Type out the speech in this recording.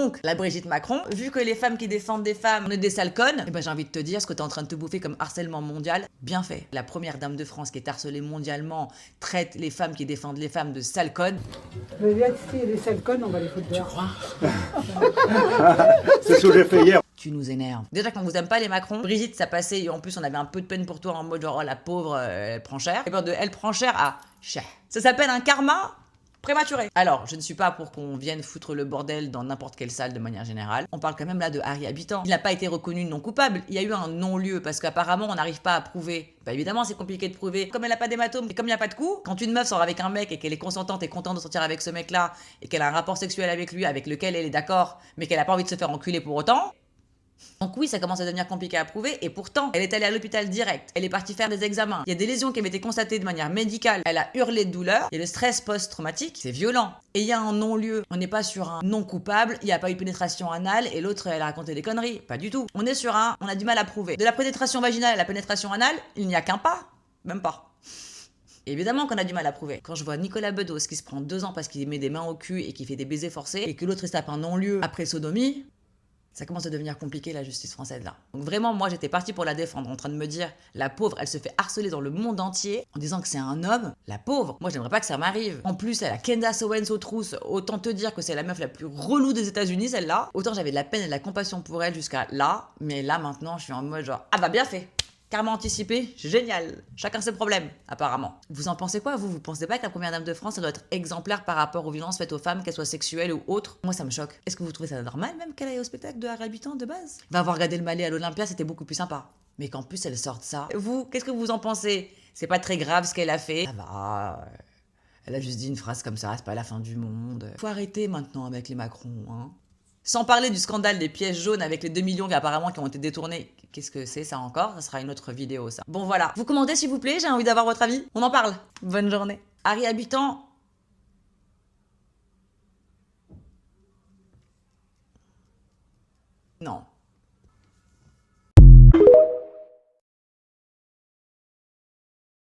Donc, la Brigitte Macron, vu que les femmes qui défendent des femmes, on est des sales connes, eh ben j'ai envie de te dire ce que t'es en train de te bouffer comme harcèlement mondial, bien fait. La première dame de France qui est harcelée mondialement traite les femmes qui défendent les femmes de sales connes. Mais bien, si les sales connes, on va les foutre dehors. Tu crois? C'est ce que j'ai fait hier. Tu nous énerves. Déjà qu'on vous aime pas les Macron, Brigitte ça passait et en plus on avait un peu de peine pour toi en mode genre oh la pauvre elle prend cher. Et bien de elle prend cher à cher. Ça s'appelle un karma prématuré. Alors, je ne suis pas pour qu'on vienne foutre le bordel dans n'importe quelle salle de manière générale. On parle quand même là de Harry Habitant. Il n'a pas été reconnu non coupable. Il y a eu un non-lieu parce qu'apparemment on n'arrive pas à prouver. Bah évidemment c'est compliqué de prouver. Comme elle n'a pas d'hématome et comme il n'y a pas de coup, quand une meuf sort avec un mec et qu'elle est consentante et contente de sortir avec ce mec-là et qu'elle a un rapport sexuel avec lui avec lequel elle est d'accord mais qu'elle n'a pas envie de se faire enculer pour autant. Donc oui, ça commence à devenir compliqué à prouver et pourtant, elle est allée à l'hôpital direct. Elle est partie faire des examens. Il y a des lésions qui avaient été constatées de manière médicale. Elle a hurlé de douleur. Il y a le stress post-traumatique. C'est violent. Et il y a un non-lieu. On n'est pas sur un non coupable. Il n'y a pas eu de pénétration anale et l'autre, elle a raconté des conneries. Pas du tout. On est sur un, on a du mal à prouver. De la pénétration vaginale à la pénétration anale, il n'y a qu'un pas. Même pas. Évidemment qu'on a du mal à prouver. Quand je vois Nicolas Bedos qui se prend 2 ans parce qu'il met des mains au cul et qui fait des baisers forcés et que l'autre il se tape un non-lieu après sodomie, ça commence à devenir compliqué la justice française là. Donc vraiment moi j'étais partie pour la défendre en train de me dire la pauvre elle se fait harceler dans le monde entier en disant que c'est un homme. La pauvre, moi j'aimerais pas que ça m'arrive. En plus elle a Candace Owens aux trousses, autant te dire que c'est la meuf la plus relou des États-Unis celle-là. Autant j'avais de la peine et de la compassion pour elle jusqu'à là, mais là maintenant je suis en mode genre ah bah bien fait. Karma anticipé, génial. Chacun ses problèmes, apparemment. Vous en pensez quoi, vous? Vous pensez pas que la première dame de France, ça doit être exemplaire par rapport aux violences faites aux femmes, qu'elles soient sexuelles ou autres? Moi, ça me choque. Est-ce que vous trouvez ça normal, même qu'elle aille au spectacle de Harry Habitant de base? Va avoir regardé le Malais à l'Olympia, c'était beaucoup plus sympa. Mais qu'en plus, elle sorte ça. Vous, qu'est-ce que vous en pensez? C'est pas très grave ce qu'elle a fait. Ça va. Elle a juste dit une phrase comme ça, c'est pas la fin du monde. Faut arrêter maintenant avec les Macron, hein. Sans parler du scandale des pièces jaunes avec les 2 millions apparemment qui ont été détournés. Qu'est-ce que c'est ça encore? Ça sera une autre vidéo ça. Bon voilà. Vous commentez s'il vous plaît, j'ai envie d'avoir votre avis. On en parle. Bonne journée. Harry Habitant. Non.